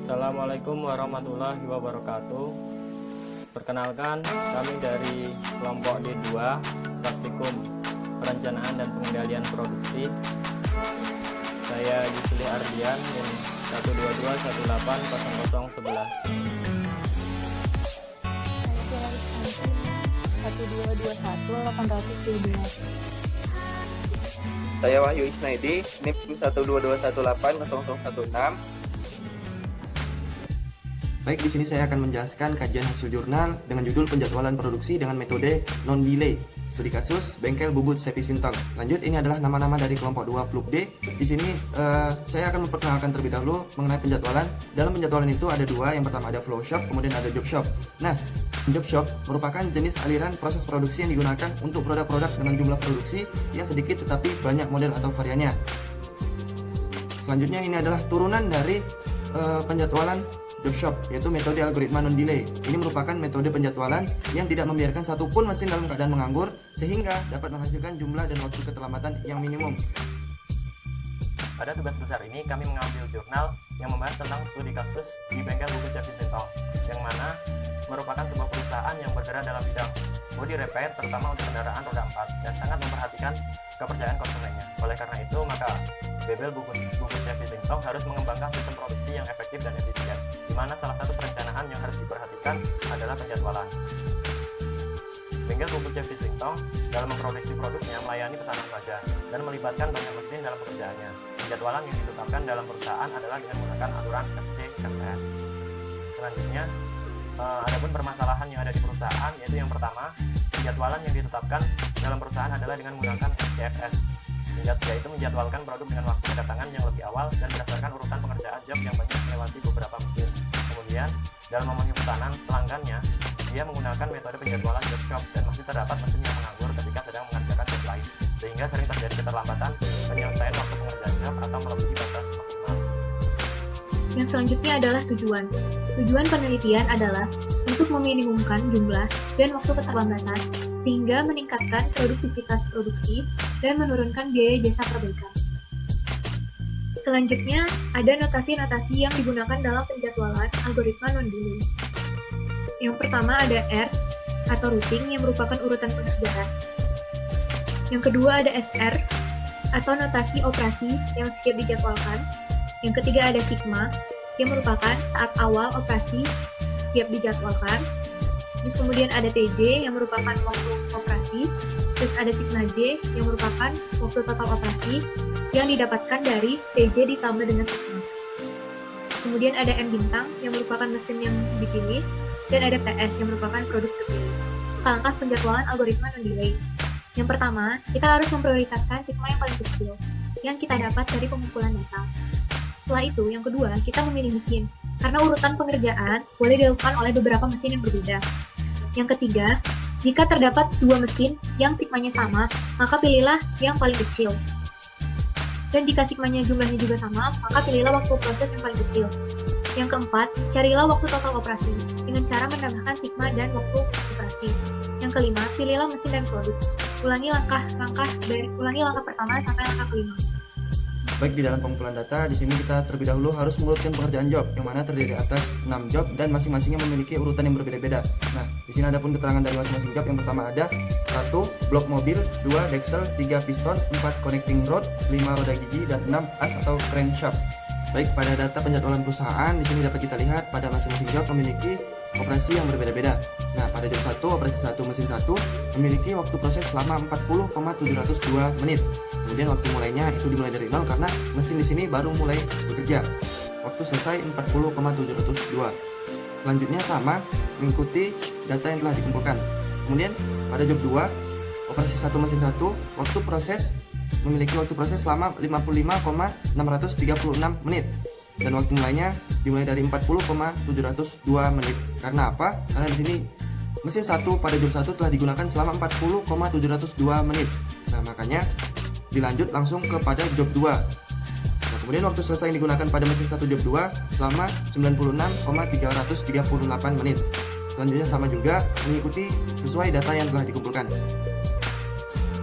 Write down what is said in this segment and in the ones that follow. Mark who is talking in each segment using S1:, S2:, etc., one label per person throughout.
S1: Assalamualaikum warahmatullahi wabarakatuh. Perkenalkan, kami dari kelompok D2 Praktikum Perencanaan dan Pengendalian Produksi. Saya Yusli Ardian, NIM 122180011.
S2: 1221 Saya Wahyu Isnaidi, NIM 122180016.
S3: Baik, di sini saya akan menjelaskan kajian hasil jurnal dengan judul penjadwalan produksi dengan metode non-delay. Studi kasus bengkel bubut Sepi Sintong. Lanjut, ini adalah nama-nama dari kelompok 2 Pluk D. Di sini saya akan memperkenalkan terlebih dahulu mengenai penjadwalan. Dalam penjadwalan itu ada dua, yang pertama ada flow shop, kemudian ada job shop. Nah, job shop merupakan jenis aliran proses produksi yang digunakan untuk produk-produk dengan jumlah produksi yang sedikit tetapi banyak model atau variannya. Selanjutnya ini adalah turunan dari penjadwalan job shop, yaitu metode algoritma non-delay. Ini merupakan metode penjadwalan yang tidak membiarkan satupun mesin dalam keadaan menganggur, sehingga dapat menghasilkan jumlah dan waktu keterlambatan yang minimum.
S1: Pada tugas besar ini, kami mengambil jurnal yang membahas tentang studi kasus di bengkel bubut Sepi Sintong, yang mana merupakan sebuah perusahaan yang bergerak dalam bidang body repair, terutama untuk kendaraan roda 4, dan sangat memperhatikan kepercayaan konsumennya. Oleh karena itu, maka bengkel bubut Sepi Sintong harus mengembangkan sistem produksi yang efektif dan efisien, di mana salah satu perencanaan yang harus diperhatikan adalah penjadwalan. Bengkel bubut Sepi Sintong dalam memproduksi produknya melayani pesanan saja dan melibatkan banyak mesin dalam pekerjaannya. Penjadwalan yang ditetapkan dalam perusahaan adalah dengan menggunakan aturan FCFS. Selanjutnya, adapun permasalahan yang ada di perusahaan, yaitu yang pertama, penjadwalan yang ditetapkan dalam perusahaan adalah dengan menggunakan FCFS, yaitu menjadwalkan produk dengan waktu kedatangan yang lebih awal dan berdasarkan urutan pengerjaan job yang banyak melewati beberapa mesin. Kemudian, dalam memenuhi pesanan pelanggannya, dia menggunakan metode penjadwalan job shop dan masih terdapat mesin yang menganggur ketika sedang mengerjakan job lain, sehingga sering terjadi keterlambatan penyelesaian waktu pengerjaan job atau melebihi batas maksimal.
S4: Yang selanjutnya adalah tujuan. Tujuan penelitian adalah untuk meminimumkan jumlah dan waktu keterlambatan sehingga meningkatkan produktivitas produksi dan menurunkan biaya jasa perbaikan. Selanjutnya, ada notasi-notasi yang digunakan dalam penjadwalan algoritma non-delay. Yang pertama ada R atau routing yang merupakan urutan pengerjaan. Yang kedua ada SR atau notasi operasi yang siap dijadwalkan. Yang ketiga ada sigma yang merupakan saat awal operasi siap dijadwalkan. Terus kemudian ada TJ yang merupakan waktu operasi. Terus ada sigma J yang merupakan waktu total operasi yang didapatkan dari TJ ditambah dengan sigma. Kemudian ada M bintang yang merupakan mesin yang dipilih. Dan ada PS yang merupakan produk terpilih. Langkah penjadwalan algoritma non-delay. Yang pertama, kita harus memprioritaskan sigma yang paling kecil yang kita dapat dari pengumpulan data. Setelah itu, yang kedua, kita memilih mesin, karena urutan pengerjaan boleh dilakukan oleh beberapa mesin yang berbeda. Yang ketiga, jika terdapat dua mesin yang sigmanya sama, maka pilihlah yang paling kecil. Dan jika sigmanya jumlahnya juga sama, maka pilihlah waktu proses yang paling kecil. Yang keempat, carilah waktu total operasi dengan cara menambahkan sigma dan waktu operasi. Yang kelima, pilihlah mesin dan produk. Ulangi langkah pertama sampai langkah kelima.
S3: Baik, di dalam pengumpulan data, di sini kita terlebih dahulu harus mengurutkan pengerjaan job, yang mana terdiri atas 6 job dan masing-masingnya memiliki urutan yang berbeda-beda. Nah, di sini ada pun keterangan dari masing-masing job. Yang pertama ada 1. Blok mobil, 2. Dexel, 3. Piston, 4. Connecting rod, 5. Roda gigi, dan 6. As atau crankshaft. Baik, pada data penjadwalan perusahaan, di sini dapat kita lihat pada masing-masing job memiliki operasi yang berbeda-beda. Nah, pada job 1, operasi 1 mesin 1 memiliki waktu proses selama 40,702 menit. Kemudian waktu mulainya itu dimulai dari 0 karena mesin di sini baru mulai bekerja. Waktu selesai 40,702. Selanjutnya sama, mengikuti data yang telah dikumpulkan. Kemudian pada job 2, operasi 1 mesin 1, waktu proses memiliki waktu proses selama 55,636 menit. Dan waktu mulainya dimulai dari 40,702 menit. Karena apa? Karena di sini mesin 1 pada job 1 telah digunakan selama 40,702 menit. Nah, makanya dilanjut langsung kepada job 2. Nah, kemudian waktu selesai yang digunakan pada mesin 1 job 2 selama 96,338 menit. Selanjutnya sama juga, mengikuti sesuai data yang telah dikumpulkan.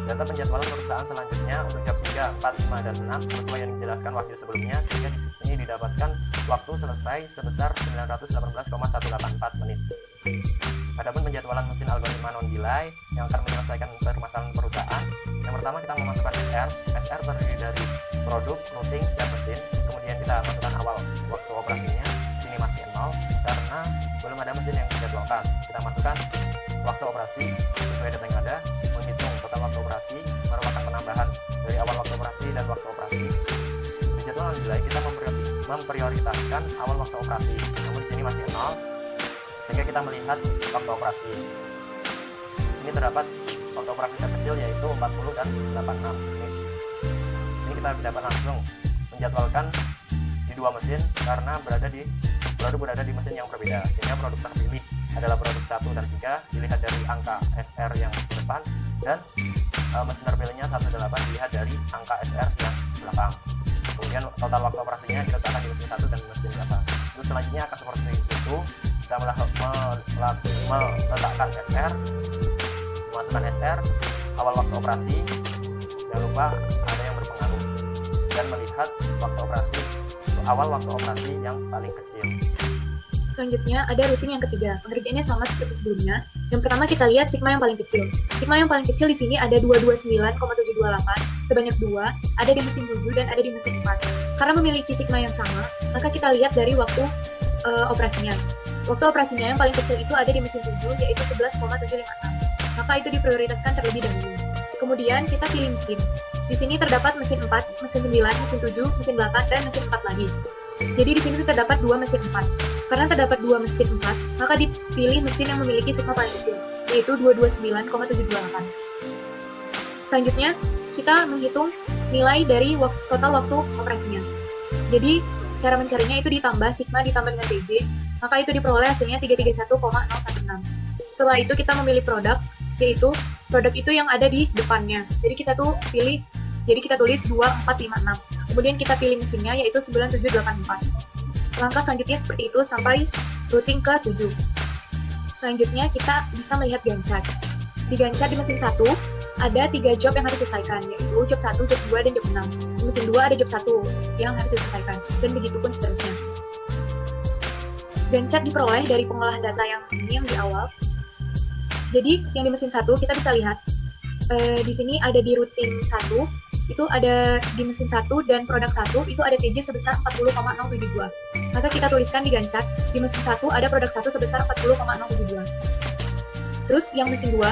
S1: Data penjadwalan perusahaan selanjutnya untuk job 3, 4, 5, dan 6 sesuai yang dijelaskan Wahyu sebelumnya, sehingga di sini didapatkan waktu selesai sebesar 918,184 menit. Adapun penjadwalan mesin algoritma non-delay yang akan menyelesaikan permasalahan perusahaan, yang pertama kita memasukkan SR. SR terdiri dari produk, routing, dan mesin. Kemudian kita masukkan awal waktu operasinya. Sini masih 0 karena belum ada mesin yang dijadwalkan. Kita masukkan waktu operasi sesuai data yang ada, menghitung total waktu operasi, merupakan penambahan dari awal waktu operasi dan waktu operasi. Di jadwal non-delay kita memprioritaskan awal waktu operasi, namun di sini masih 0 sehingga kita melihat waktu operasi. Di sini terdapat waktu operasi terkecil yaitu 40 dan 86 menit. Di sini kita dapat langsung menjadwalkan di dua mesin karena produk berada di mesin yang berbeda, sehingga produk terpilih adalah produk 1 dan 3 dilihat dari angka SR yang depan, dan mesin terpilihnya 18 dilihat dari angka SR yang belakang. Kemudian total waktu operasinya diletakkan di mesin 1 dan mesin belakang. Terus selanjutnya akan seperti itu, kita meletakkan SR, memasukkan SR, awal waktu operasi, jangan lupa ada yang berpengaruh, dan melihat awal waktu operasi yang paling kecil.
S4: Selanjutnya ada routing yang ketiga. Pengerjaannya sama seperti sebelumnya. Yang pertama kita lihat sigma yang paling kecil. Sigma yang paling kecil di sini ada 229,728 sebanyak 2, ada di mesin 7 dan ada di mesin 4. Karena memiliki sigma yang sama, maka kita lihat dari waktu operasinya. Waktu operasinya yang paling kecil itu ada di mesin 7 yaitu 11,756. Maka itu diprioritaskan terlebih dahulu. Kemudian kita pilih mesin. Di sini terdapat mesin 4, mesin 9, mesin 7, mesin belakang, dan mesin 4 lagi. Jadi di sini terdapat 2 mesin 4. Karena terdapat 2 mesin 4, maka dipilih mesin yang memiliki sigma paling kecil, yaitu 229,728. Selanjutnya, kita menghitung nilai dari total waktu operasinya. Jadi, cara mencarinya itu ditambah sigma ditambah dengan TJ, maka itu diperoleh hasilnya 331,016. Setelah itu kita memilih produk, yaitu produk itu yang ada di depannya. Jadi kita tulis 2456. Kemudian kita pilih mesinnya yaitu 9784. Langkah selanjutnya seperti itu sampai routing ke 7. Selanjutnya kita bisa melihat Gantt chart. Di Gantt chart di mesin 1 ada 3 job yang harus diselesaikan, yaitu job 1, job 2, dan job 6. Di mesin 2 ada job 1 yang harus diselesaikan, dan begitu pun seterusnya. Gantt chart diperoleh dari pengolahan data yang ini yang di awal. Jadi yang di mesin 1 kita bisa lihat di sini ada di routing 1 itu ada di mesin 1 dan produk 1 itu ada TJ sebesar 40,072. Maka kita tuliskan di Gantt chart di mesin 1 ada produk 1 sebesar 40,072. Terus yang mesin 2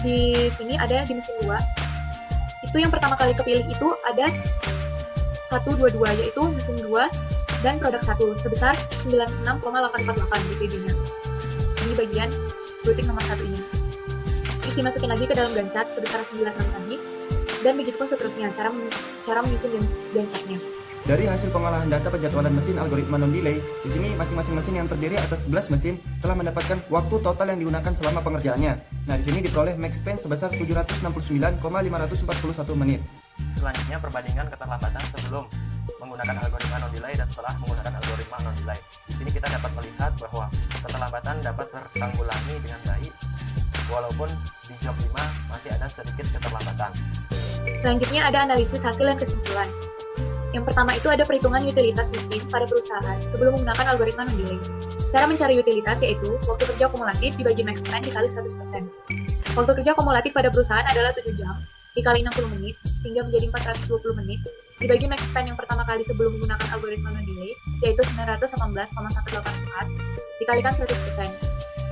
S4: di sini ada di mesin 2 itu yang pertama kali kepilih itu ada 122 yaitu mesin 2 dan produk 1 sebesar 96,848 di TJ-nya. Ini bagian routing nomor 1 ini. Terus dimasukin lagi ke dalam Gantt chart sebesar 96 tadi, dan begitu pun seterusnya cara menyusun Gantt chart-nya.
S3: Dari hasil pengolahan data penjadwalan mesin algoritma non-delay, di sini masing-masing mesin yang terdiri atas 11 mesin telah mendapatkan waktu total yang digunakan selama pengerjaannya. Nah, di sini diperoleh max span sebesar 769,541 menit.
S1: Selanjutnya perbandingan keterlambatan sebelum menggunakan algoritma non-delay dan setelah menggunakan algoritma non-delay. Di sini kita dapat melihat bahwa keterlambatan dapat tertanggulangi dengan baik, walaupun di job 5 masih ada sedikit keterlambatan.
S4: Selanjutnya ada analisis hasil dan kesimpulan. Yang pertama itu ada perhitungan utilitas mesin pada perusahaan sebelum menggunakan algoritma non-delay. Cara mencari utilitas yaitu waktu kerja kumulatif dibagi max span dikali 100%. Waktu kerja kumulatif pada perusahaan adalah 7 jam dikali 60 menit sehingga menjadi 420 menit dibagi max span yang pertama kali sebelum menggunakan algoritma non-delay yaitu 919,184 dikalikan 100%.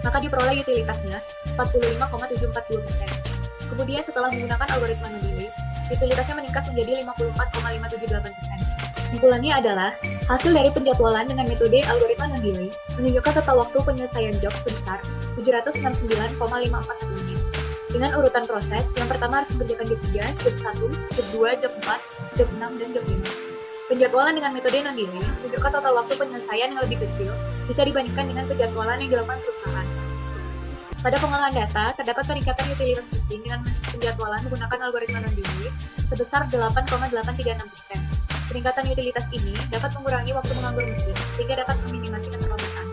S4: Maka diperoleh utilitasnya 45,742%. Kemudian setelah menggunakan algoritma non-delay, utilitasnya meningkat menjadi 54,578%. Kesimpulannya adalah, hasil dari penjadwalan dengan metode algoritma non-delay menunjukkan total waktu penyelesaian job sebesar 769,541 menit. Dengan urutan proses, yang pertama harus mengerjakan job 3, job 1, job 2, job 4, job 6, dan job 5. Penjadwalan dengan metode non-delay menunjukkan total waktu penyelesaian yang lebih kecil jika dibandingkan dengan penjadwalan yang dilakukan perusahaan. Pada pengolahan data, terdapat peningkatan utilitas mesin dengan penjadwalan menggunakan algoritma non-delay sebesar 8,836%. Peningkatan utilitas ini dapat mengurangi waktu menganggur mesin, sehingga dapat meminimasi keterlambatan.